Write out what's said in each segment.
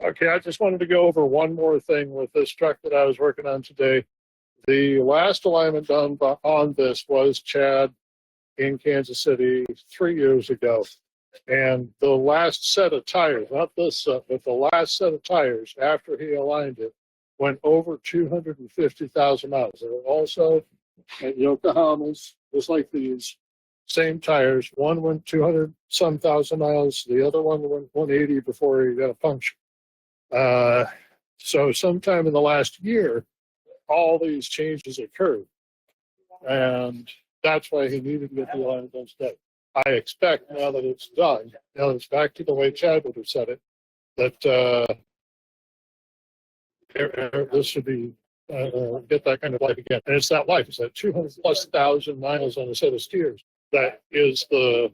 Okay, I just wanted to go over one more thing with this truck that I was working on today. The last alignment done on this was Chad in Kansas City 3 years ago. And the last set of tires, not this set, but the last set of tires after he aligned it went over 250,000 miles. They were also at Yokohama's, just like these, same tires. One went 200 some thousand miles, the other one went 180 before he got a puncture. So sometime in the last year, all these changes occurred. And that's why he needed to get the alignment done today. I expect now that it's done, now that it's back to the way Chad would have said it, that this should be get that kind of life again. And it's that life. It's that 200,000+ miles on a set of steers. That is the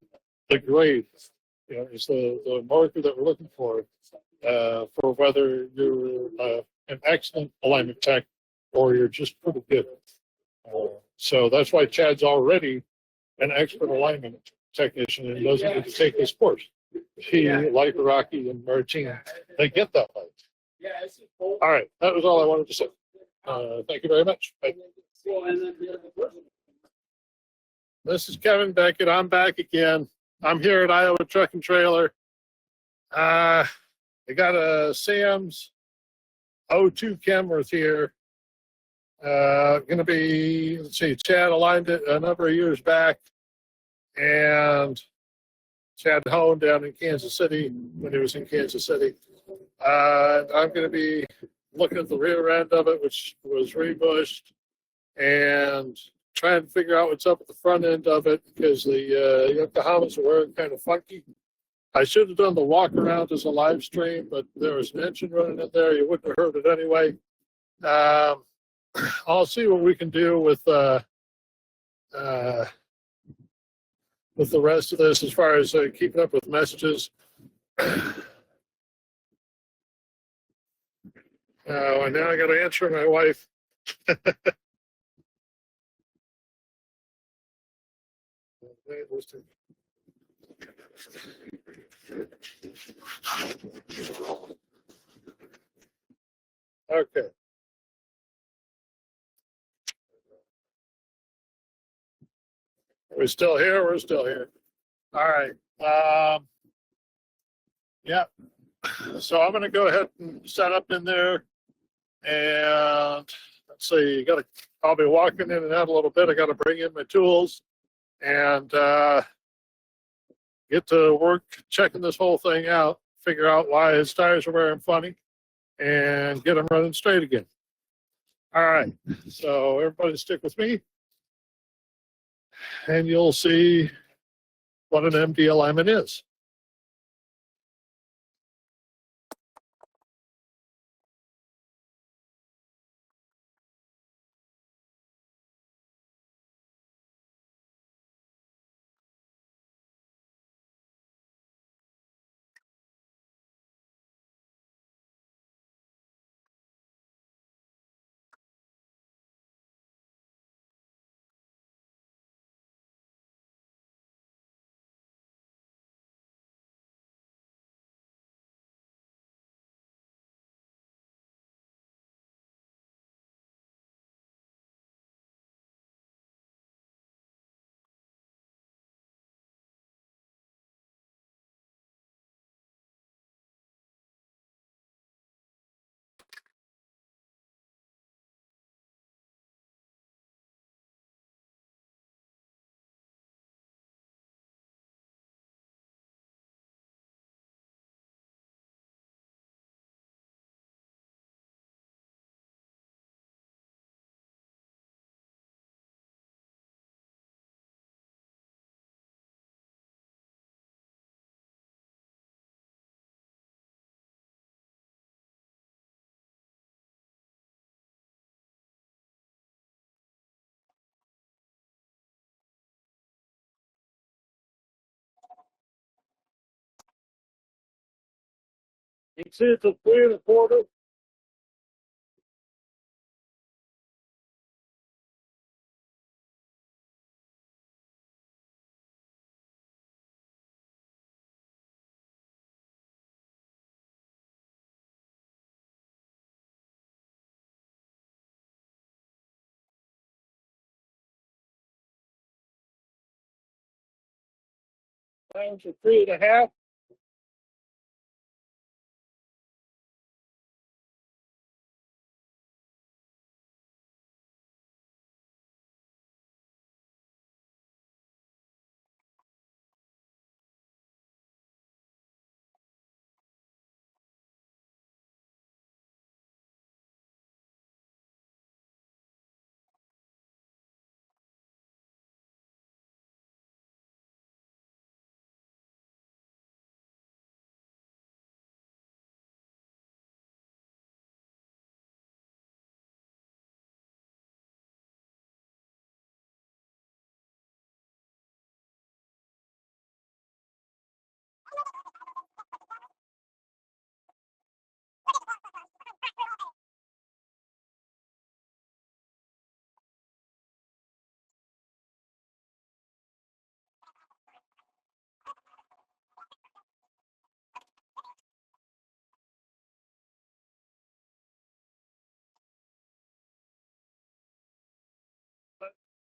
grade. You know, it's the marker that we're looking for whether you're an excellent alignment tech or you're just pretty good. So that's why Chad's already an expert alignment technician and doesn't need to take this course. He, like Rocky and Martin, they get that light. All right, that was all I wanted to say. Thank you very much. Bye. This is Kevin Beckett. I'm back again. I'm here at Iowa Truck and Trailer. I got a Sam's 02 Kenworth here. Going to be, let's see, Chad aligned it a number of years back, and Chad honed down in Kansas City when he was in Kansas City. I'm going to be looking at the rear end of it, which was rebushed, and trying to figure out what's up at the front end of it because the Yokohamas are wearing kind of funky. I should have done the walk around as a live stream, but there was an engine running in there. You wouldn't have heard it anyway. I'll see what we can do with the rest of this as far as keeping up with messages. And now I got to answer my wife. Okay. We're still here. We're still here. All right. Yeah. So I'm going to go ahead and set up in there. And let's see. I'll be walking in and out a little bit. I got to bring in my tools and get to work checking this whole thing out. Figure out why his tires are wearing funny, and get them running straight again. All right. So everybody, stick with me. And you'll see what an MD alignment is. You can see it's a 3 1/4. times a 3.5.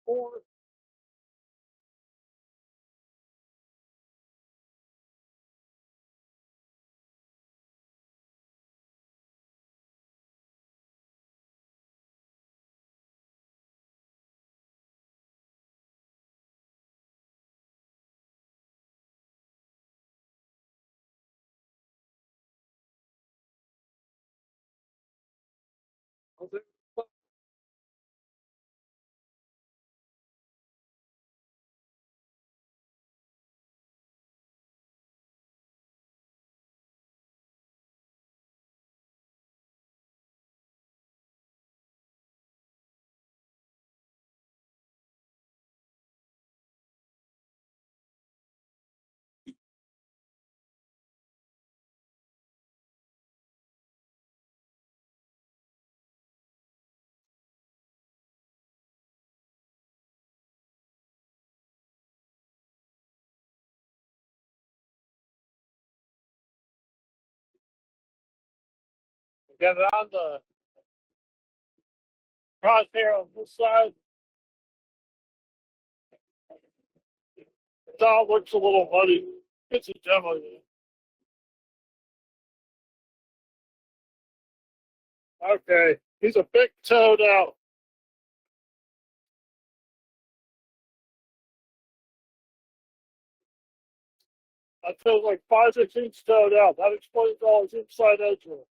Four. Got it on the crosshair on this side. It all looks a little muddy. It's a demo. Okay, he's a bit towed out. I feel like 5/16 towed out. That explains all his inside edge work.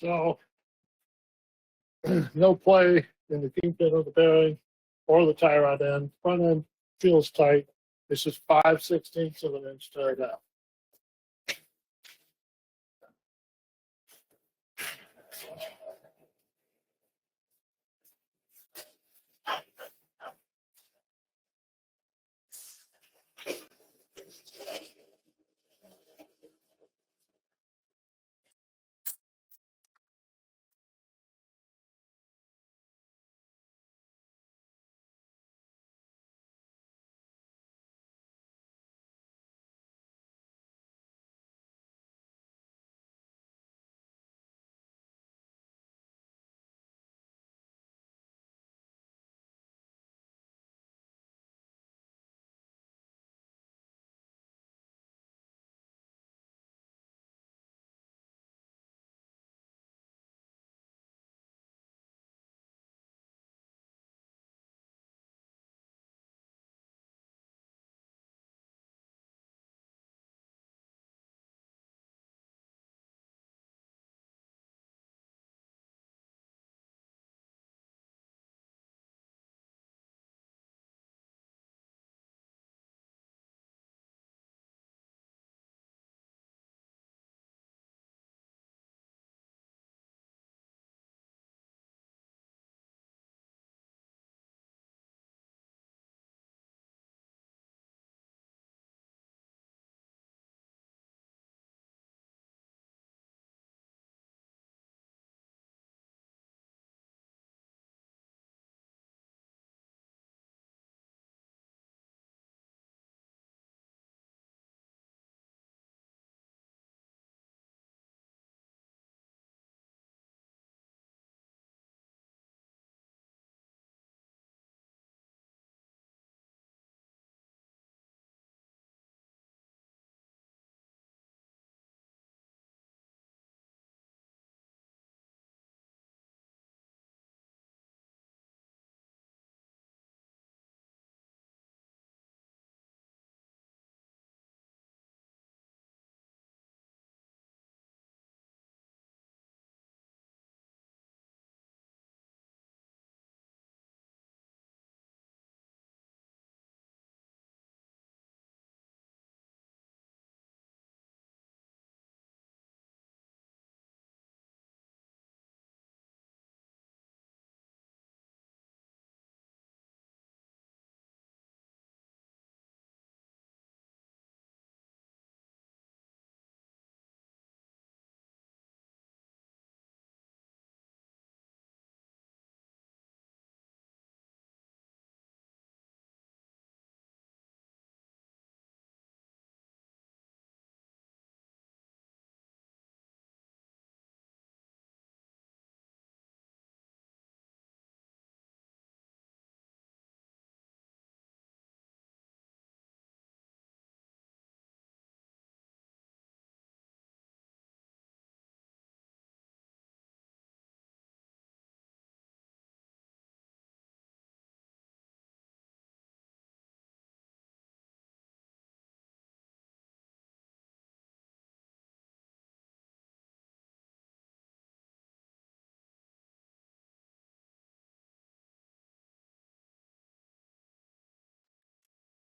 So no play in the kingpin of the bearing or the tie rod end. Front end feels tight. This is 5/16 of an inch towed out.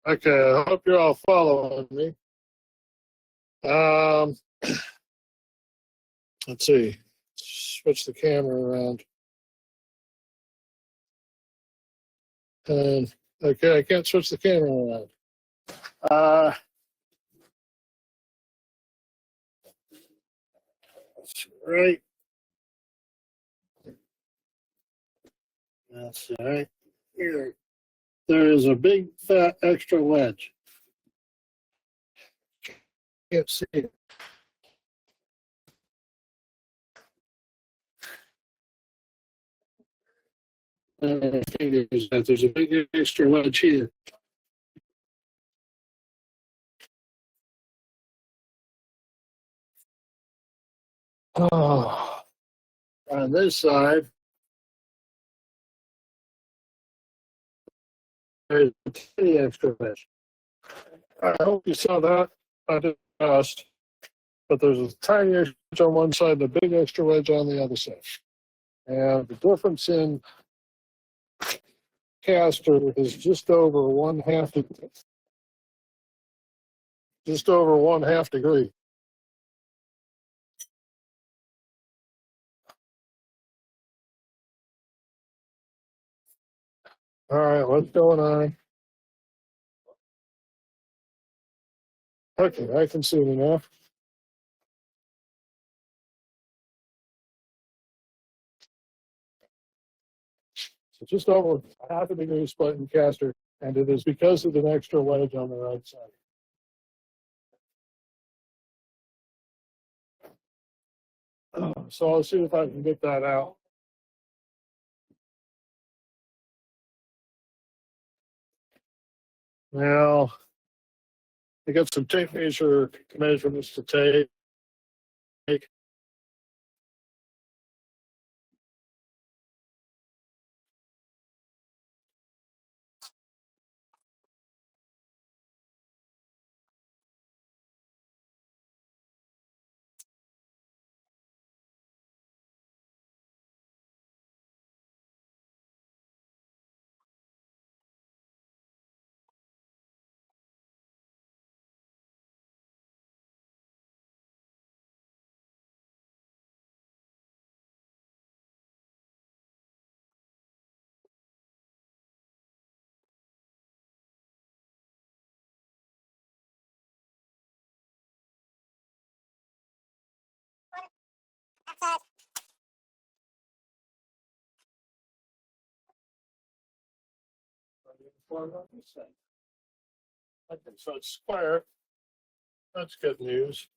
Okay, I hope you're all following me. Let's see. Switch the camera around. And okay, I can't switch the camera around. Right. That's right. Here. There is a big fat extra wedge. Can't see it. There's a big extra wedge here. Oh, on this side, there's a tiny extra wedge. I hope you saw that. I did fast, but there's a tiny extra wedge on one side and a big extra wedge on the other side. And the difference in caster is just over 1/2 degree. All right, what's going on? Okay, I can see me now. So just over 1/2 degree split in caster, and it is because of an extra wedge on the right side. So I'll see if I can get that out. Now, I got some tape measurements to take. Okay, so it's square. That's good news.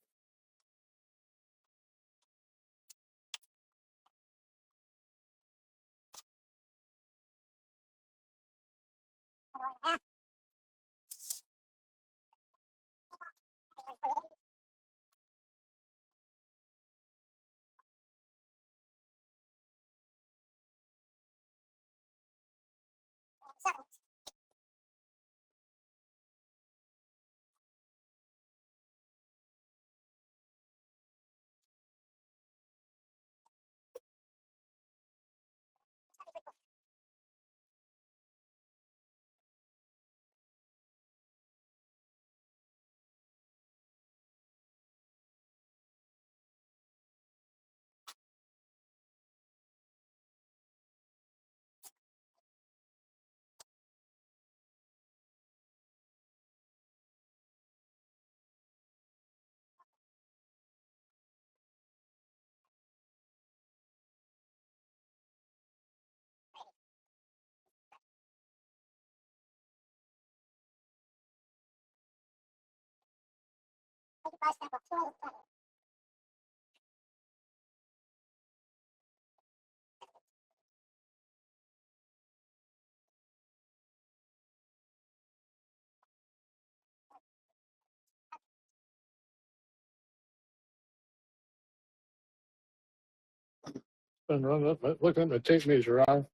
Been running up, looking at the tape measure on.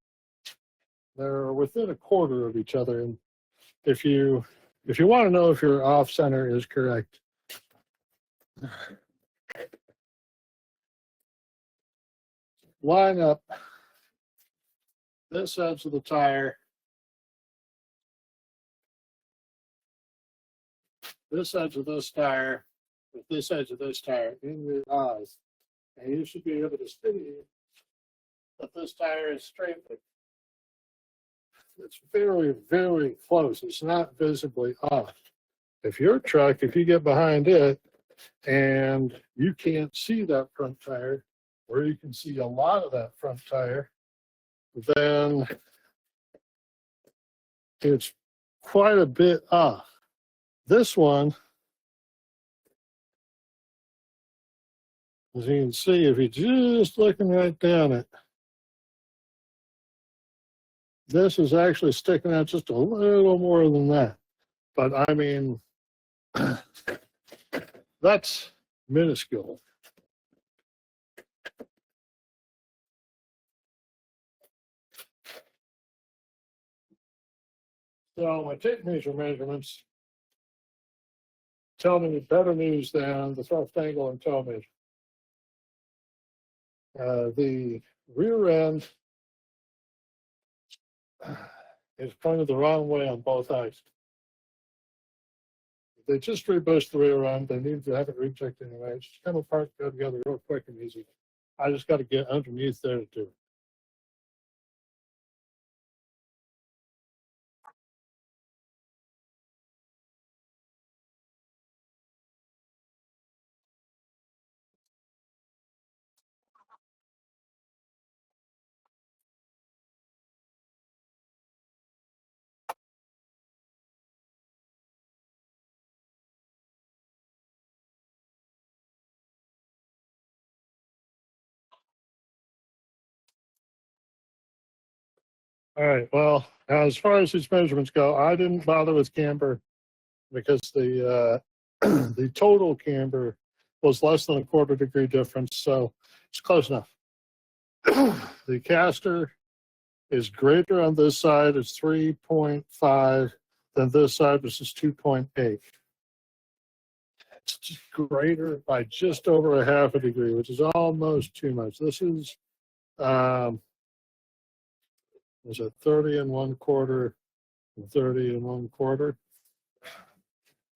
They're within 1/4 of each other, and if you want to know if your off center is correct, line up this edge of the tire this edge of this tire with this edge of this tire in your eyes, and you should be able to see that this tire is straight. It's very, very close. It's not visibly off. If your truck, if you get behind it and you can't see that front tire, or you can see a lot of that front tire, then it's quite a bit off. This one, as you can see, if you're just looking right down it, this is actually sticking out just a little more than that. But I mean, that's minuscule. So my tape measure measurements tell me better news than the thrust angle and toe measure. The rear end is pointed the wrong way on both eyes. They just rebushed the rear end. They need to have it rechecked anyway. It's just kind of part go together real quick and easy. I just got to get underneath there to do it. All right, well, as far as these measurements go, I didn't bother with camber because the the total camber was less than a quarter degree difference, so it's close enough. The caster is greater on this side, it's 3.5, than this side, which is 2.8. It's just greater by just over a half a degree, which is almost too much. This is was it 30 1/4 and 30 1/4?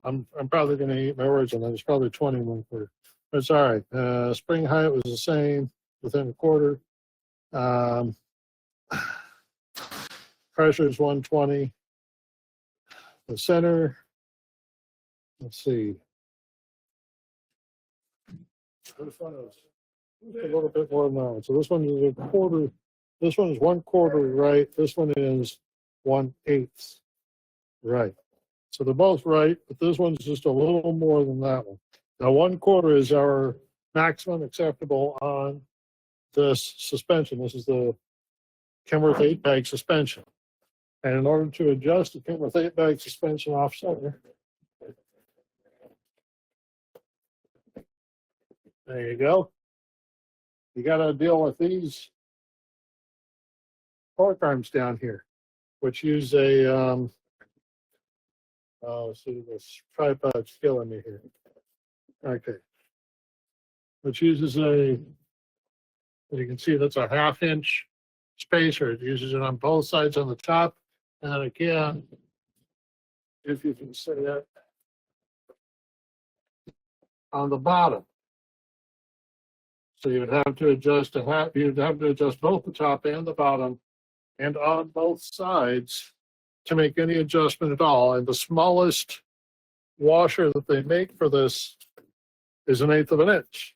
I'm probably going to eat my words on that. It's probably 20 1/4. But it's all right. Spring height was the same, within a quarter. Pressure is 120. The center, let's see. This one is a little bit more now. So this one is a quarter. This one is 1/4 right. This one is 1/8 right. So they're both right, but this one's just a little more than that one. Now 1/4 is our maximum acceptable on this suspension. This is the Kenworth 8-bag suspension. And in order to adjust the Kenworth 8-bag suspension off center, there you go. You got to deal with these torque arms down here, which use a, oh, see this tripod's killing me here. Okay. Which uses a, as you can see, that's a 1/2 inch spacer. It uses it on both sides on the top. And then again, if you can see it, on the bottom. So you would have to adjust you'd have to adjust both the top and the bottom and on both sides to make any adjustment at all. And the smallest washer that they make for this is 1/8 of an inch.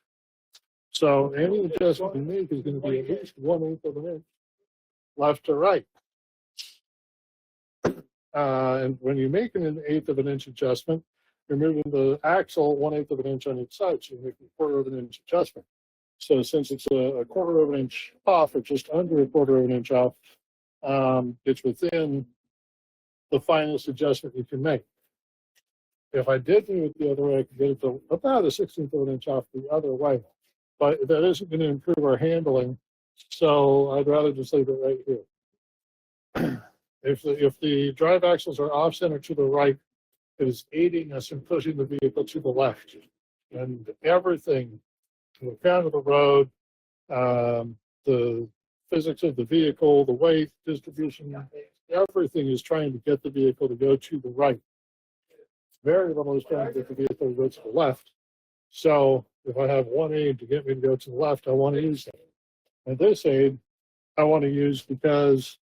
So any adjustment you make is going to be at least 1/8 of an inch left to right. And when you make an 1/8 of an inch adjustment, you're moving the axle 1/8 of an inch on each side, so you're making a 1/4 of an inch adjustment. So since it's a 1/4 of an inch off, or just under a 1/4 of an inch off, it's within the finest adjustment you can make. If I did do it the other way, I could get it to about a 1/16 of an inch off the other way. But that isn't going to improve our handling, so I'd rather just leave it right here. If the drive axles are off center to the right, it is aiding us in pushing the vehicle to the left. And everything, the count of the road, the physics of the vehicle, the weight distribution, everything is trying to get the vehicle to go to the right. very little is trying to get the vehicle to go to the left. So if I have one aid to get me to go to the left, I want to use that. And this aid I want to use because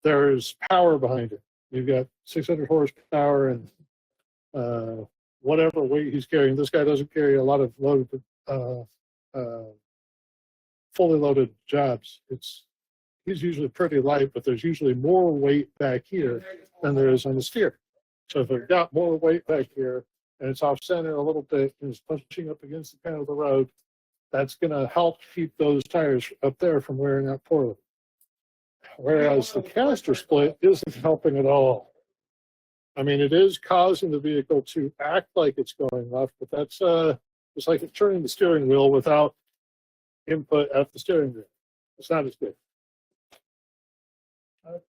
there's power behind it. You've got 600 horsepower and whatever weight he's carrying. This guy doesn't carry a lot of loaded, fully loaded jobs. He's usually pretty light, but there's usually more weight back here than there is on the steer. So if I've got more weight back here and it's off center a little bit and it's pushing up against the pan of the road, that's going to help keep those tires up there from wearing out poorly. Whereas the caster split isn't helping at all. I mean, it is causing the vehicle to act like it's going left, but that's it's like turning the steering wheel without input at the steering wheel. It's not as good. Okay.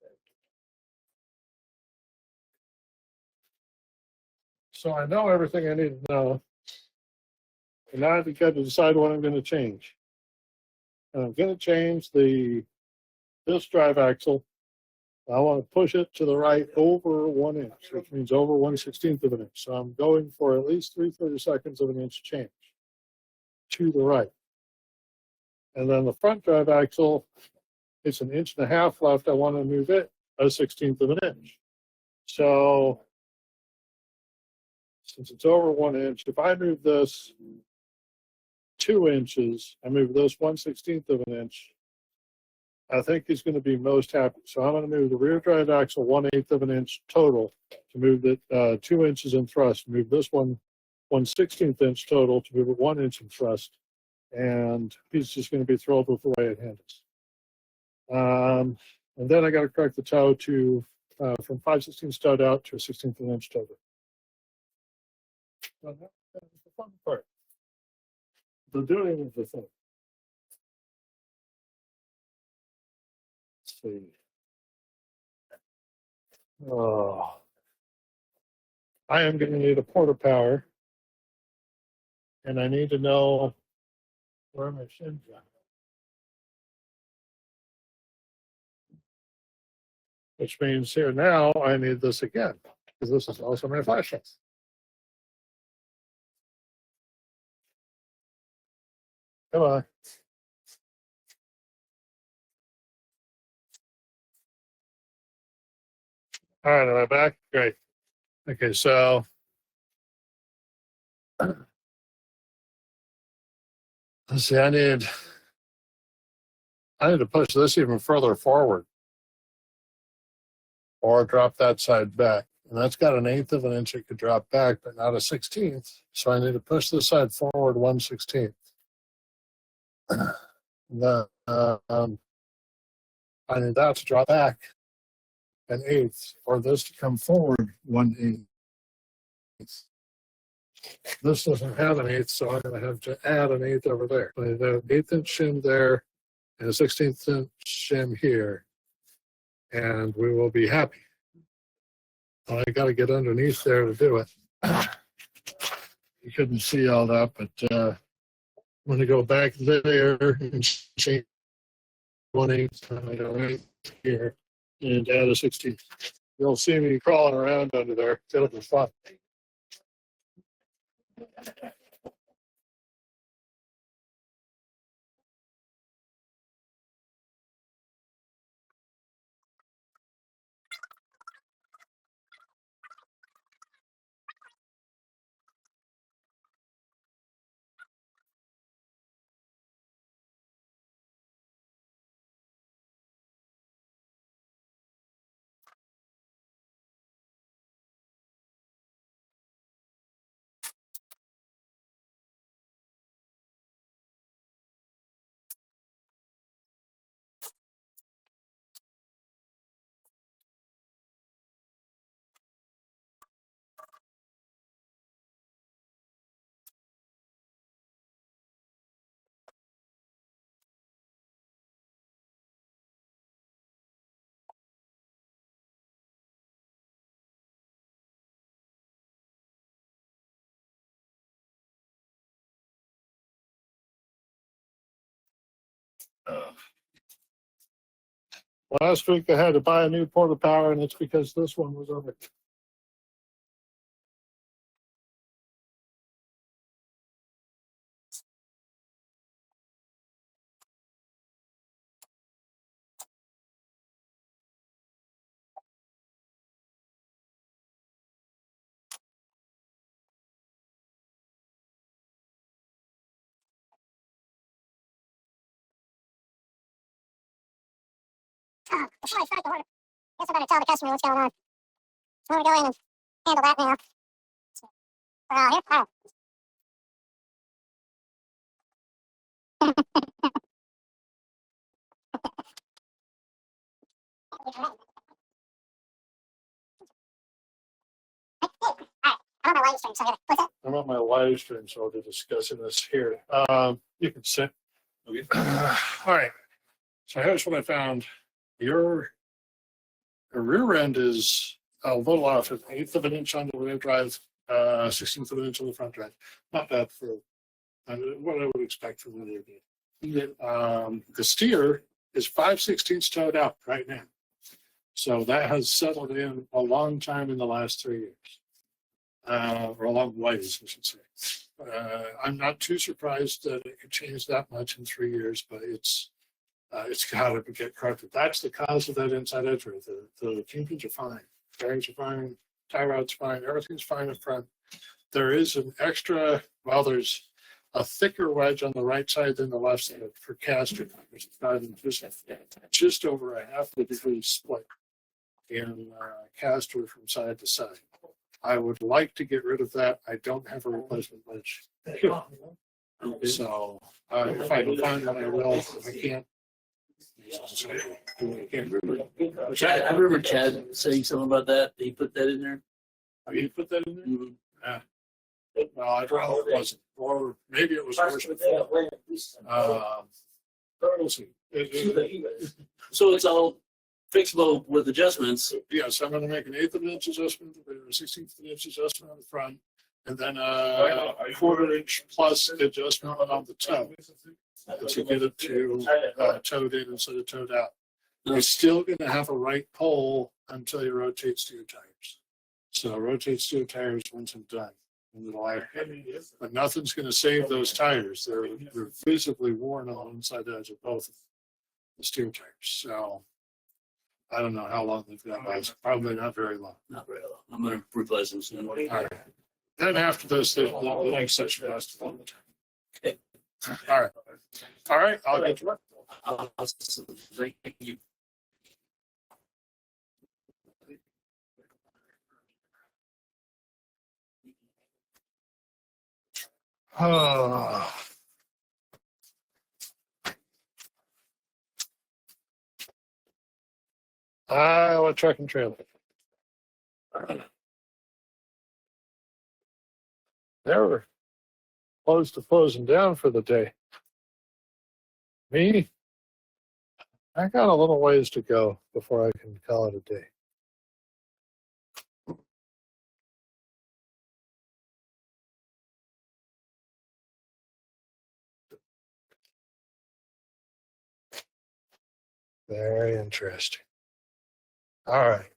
So I know everything I need to know. And now I've got to decide what I'm going to change. And I'm going to change this drive axle. I want to push it to the right over 1 inch, which means over 1/16 of an inch. So I'm going for at least 3/32 of an inch change to the right. And then the front drive axle, it's 1.5 inches left. I want to move it 1/16 of an inch. So since it's over 1 inch, if I move this 2 inches, I move this 1/16 of an inch, I think he's going to be most happy. So I'm going to move the rear drive axle 1/8 of an inch total to move it 2 inches in thrust. Move this one 1/16 inch total to move it 1 inch in thrust. And he's just going to be thrilled with the way it handles. And then I got to correct the toe to from 5/16 stud out to a 1/16 of an inch toe. So that's the fun part. The doing of the thing. See. Oh, I am going to need a porta power, and I need to know where my shins are. Which means here now I need this again, because this is also my flashlight. Come on. All right, am I back? Great. Okay, so let's see, I need to push this even further forward or drop that side back. And that's got 1/8 of an inch it could drop back, but not a 1/16. So I need to push this side forward 1/16. I need that to drop back 1/8, or this to come forward 1/8. This doesn't have 1/8, so I'm going to have to add 1/8 over there. I have an 1/8 inch shim there and a 1/16 inch shim here, and we will be happy. I got to get underneath there to do it. You couldn't see all that, but I'm going to go back there and change 1/8 here and add a 1/16. You'll see me crawling around under there. It'll be fun. Last week I had to buy a new porta power, and it's because this one was over. Before I start the order, I guess I better tell the customer what's going on. So I'm going to go in and handle that now. We're out here. All right. I'm on my live stream, so I gotta. What's that? I'm on my live stream, so I'll be discussing this here. You can sit. Okay. All right. So here's what I found. Your rear end is a little off, an eighth of an inch on the rear drive, 16th of an inch on the front drive. Not bad for what I would expect from the rear end. The steer is 5/16 towed out right now. So that has settled in a long time in the last 3 years. Or a long ways, I should say. I'm not too surprised that it could change that much in 3 years, but it's got to get corrected. That's the cause of that inside edge rate. The kingpins are fine, bearings are fine, tie rod's fine, everything's fine up front. There is an extra, well, there's a thicker wedge on the right side than the left side for caster tires. It's not even just over a half a degree split in caster from side to side. I would like to get rid of that. I don't have a replacement wedge. So if I can find one, I will. If I can't, I remember Chad saying something about that. He put that in there. Have you put that in there? Mm-hmm. Yeah. Well, I'd rather it wasn't. Or maybe it was worse before. We'll see. So it's all fixable with adjustments. Yes, I'm going to make an eighth of an inch adjustment, a 16th of an inch adjustment on the front, and then a quarter-inch plus adjustment on the toe to get it to towed in instead of towed out. You're still going to have a right pole until you rotate steer tires. So rotate steer tires once I'm done. But nothing's going to save those tires. They're visibly worn on the inside edge of both of the steer tires. So I don't know how long they've got last. Probably not very long. Not very long. I'm going to replace them soon. All right. Then after this, the next session lasts all the time. Okay. All right. All right. I'll get to work. Thank you. Iowa truck and trailer. They were close to closing down for the day. Me, I got a little ways to go before I can call it a day. Very interesting. All right.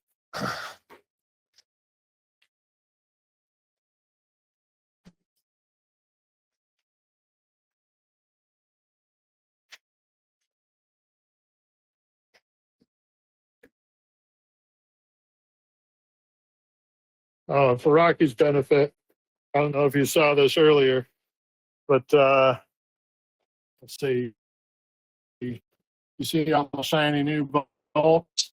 For Rocky's benefit, I don't know if you saw this earlier, but let's see. You see all the shiny new bolts?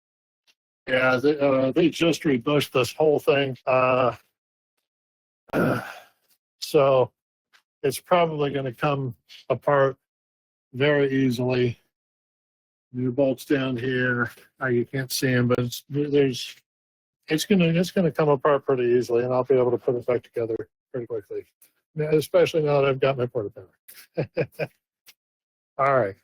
Yeah, they just rebushed this whole thing. So it's probably going to come apart very easily. New bolts down here. You can't see them, but it's gonna come apart pretty easily, and I'll be able to put it back together pretty quickly. Especially now that I've got my porta power. All right.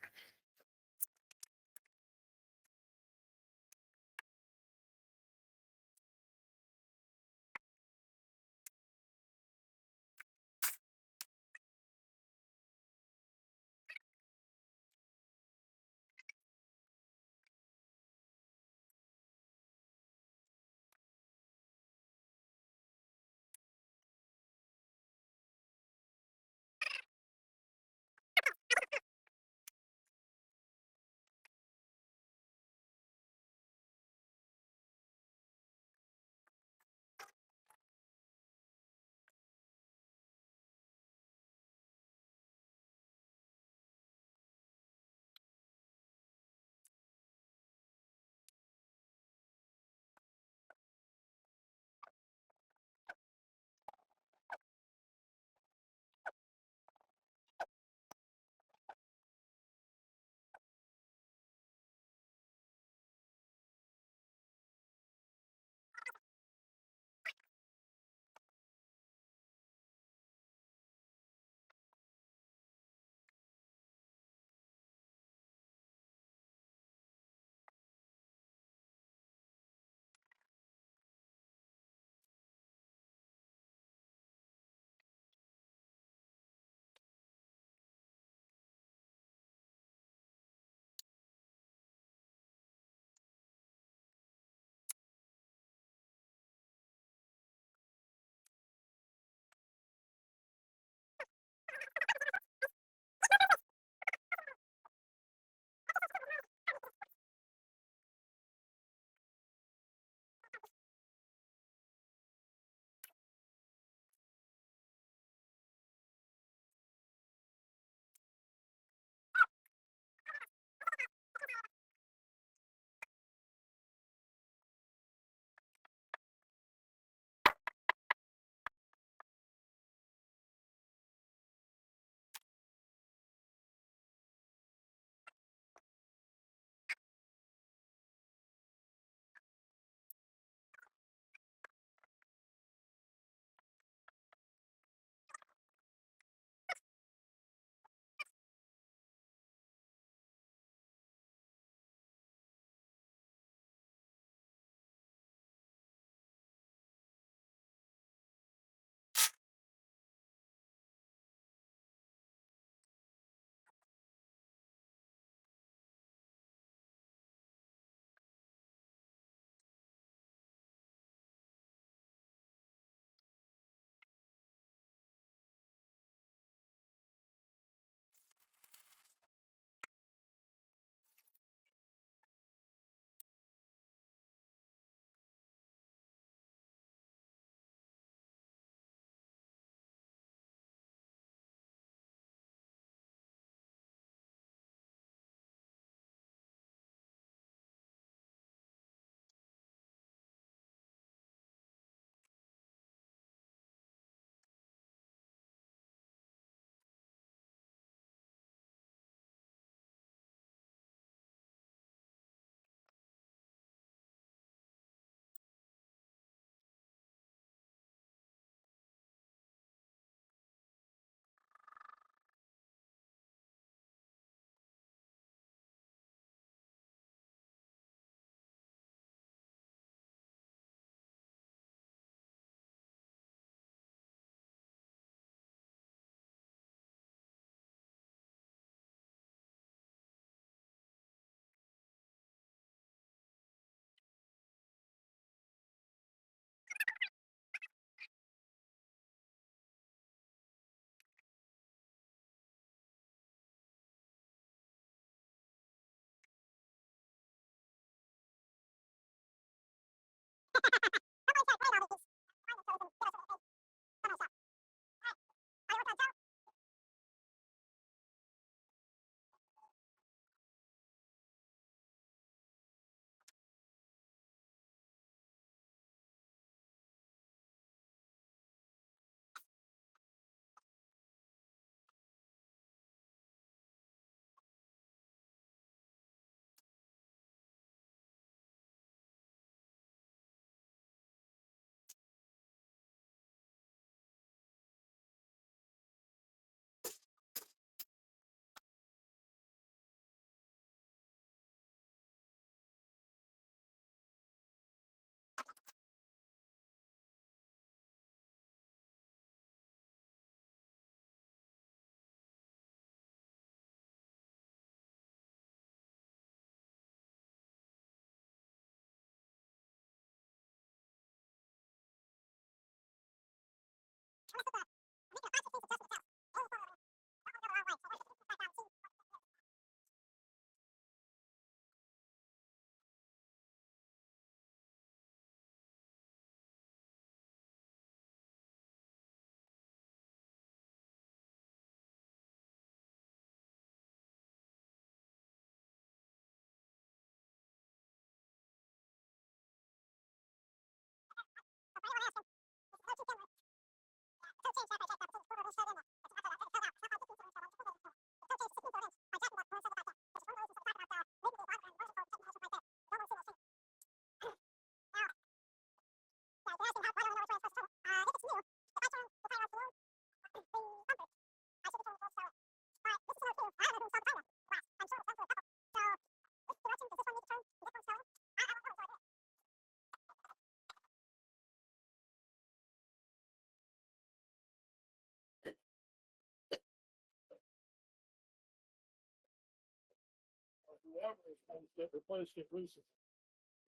Whoever is going to get replaced it recently.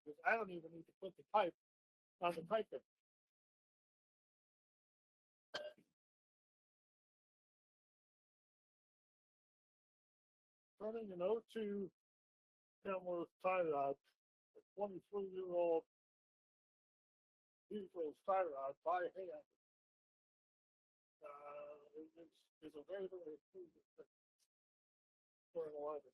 Because I don't even need to put the pipe on the piper. Running an O2 Kenworth tie rod, a 23-year-old diesel tie rod by hand, is a very, very improvement thing for a lot of things.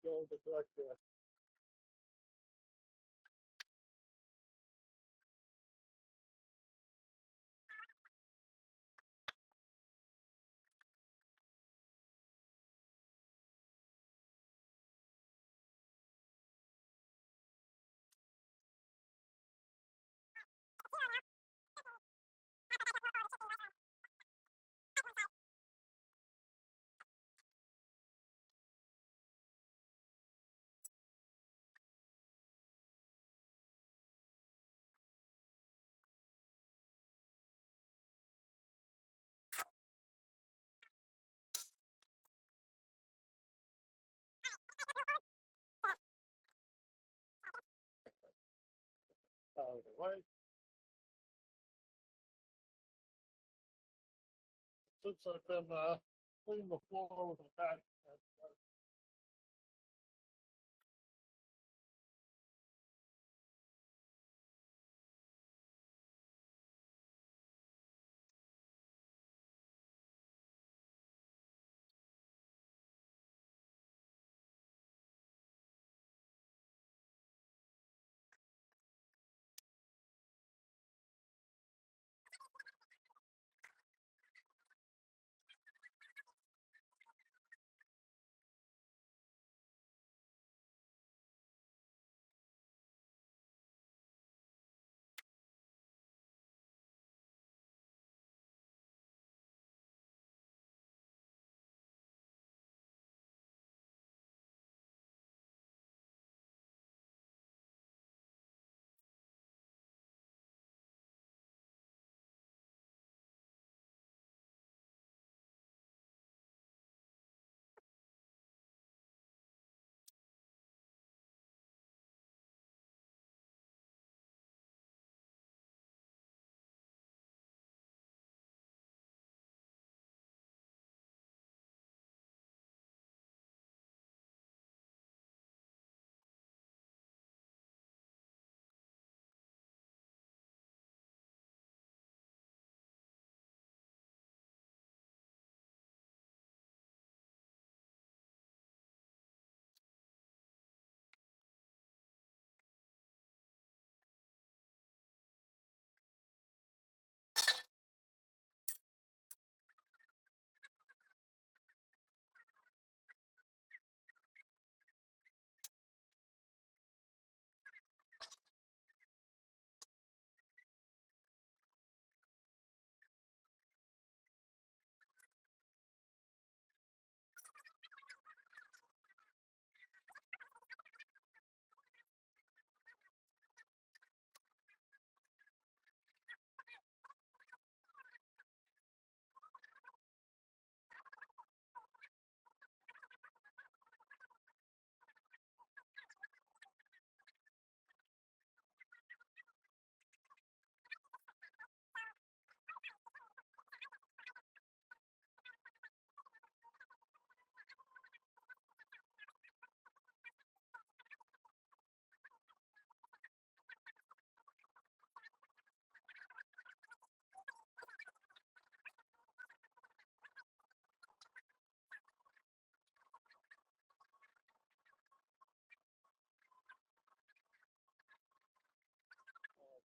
Go the direct there. Out of the way. Since I've been cleaning the floor with a vacuum,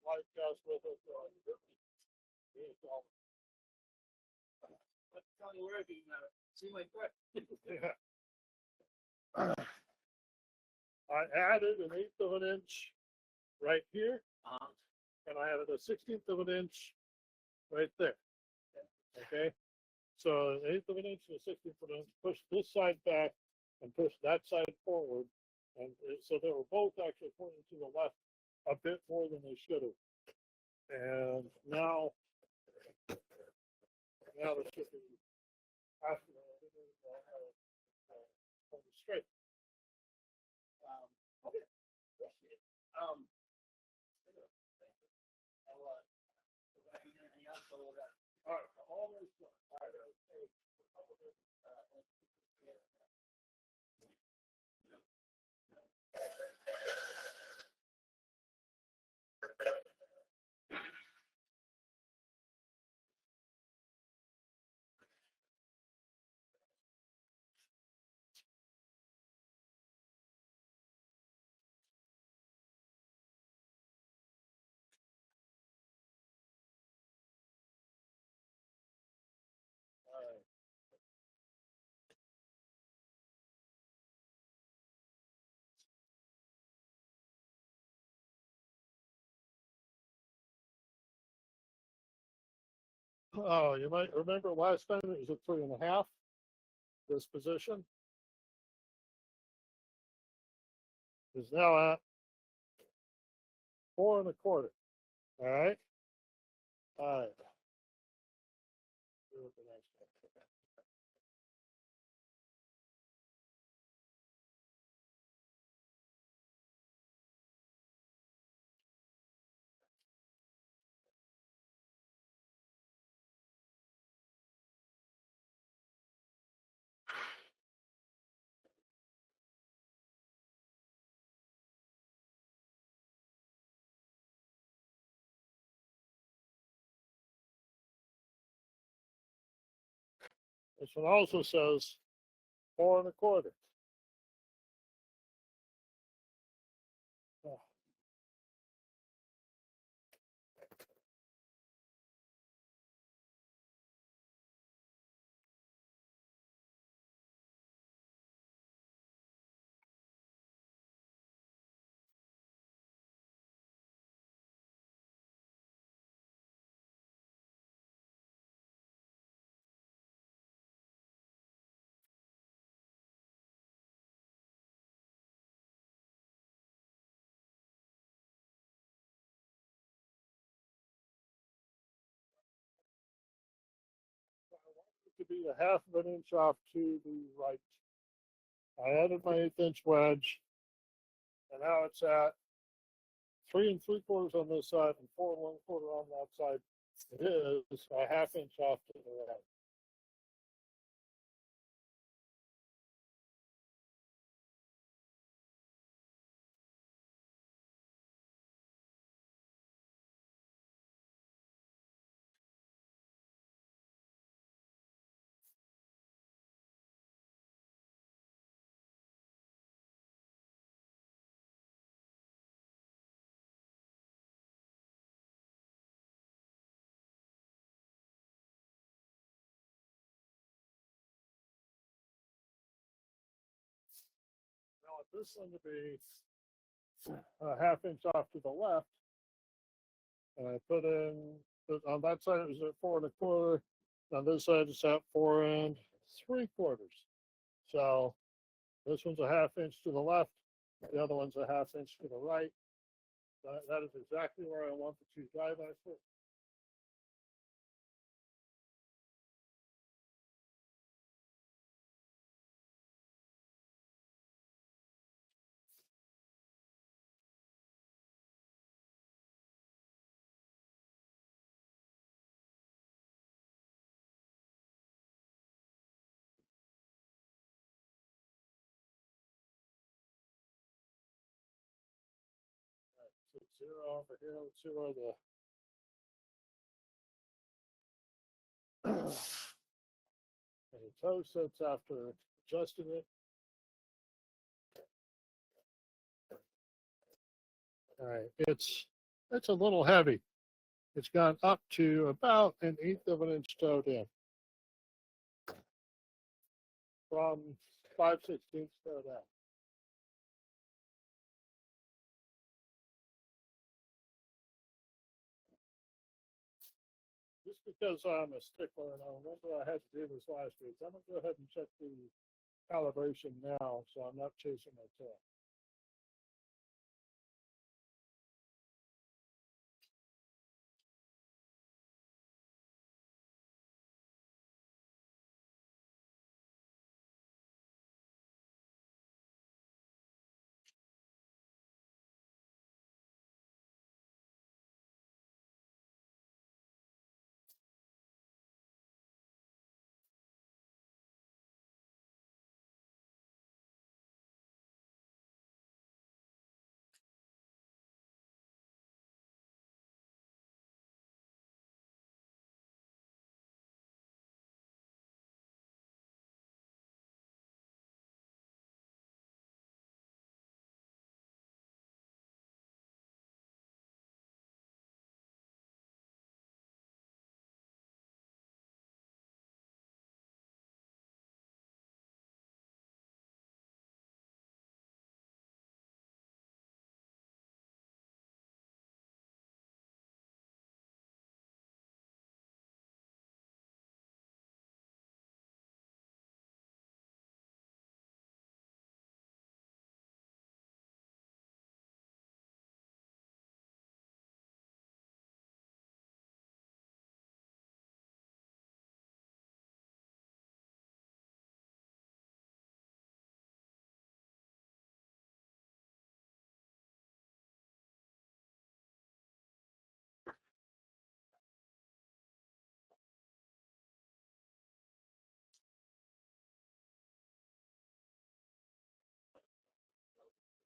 life vest with it. So it's all- Let's tell you where you see my foot. yeah. I added an 1/8 of an inch right here, and I added a 1/16 of an inch right there. Okay, so an 1/8 of an inch and a 1/16 of an inch. Push this side back and push that side forward, and so they were both actually pointing to the left a bit more than they should have. And now there should be after straight. Okay. Um, anything else? All right, almost done. All right, all right. Oh, you might remember last time it was at 3.5. This position is now at 4.25. All right. All right. Do it the next one. This one also says 4.25. Oh. To be a 1/2 of an inch off to the right. I added my 1/8 inch wedge, and now it's at 3 3/4 on this side and 4 1/4 on that side. It is a 1/2 inch off to the right. Now I want this one to be a 1/2 inch off to the left, and I put in on that side it was at 4 1/4. On this side it's at 4 3/4. So this one's a 1/2 inch to the left, the other one's a 1/2 inch to the right. That is exactly where I want the two drive axles. So 0 over here, let's see where the and the toe sits after adjusting it. All right, it's It's a little heavy. It's gone up to about 1/8 of an inch towed in. From 5/16 towed out. Just because I'm a stickler and I remember I had to do this last week, I'm gonna go ahead and check the calibration now so I'm not chasing my tail.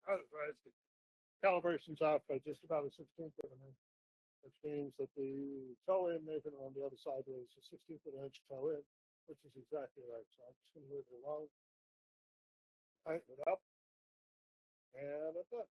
Right. Calibration's off by just about a 16th of an inch, which means that the toe in measurement on the other side was a 16th of an inch toe in, which is exactly right. So I'm just going to move it along, tighten it up, and that's it.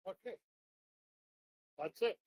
Okay. That's it.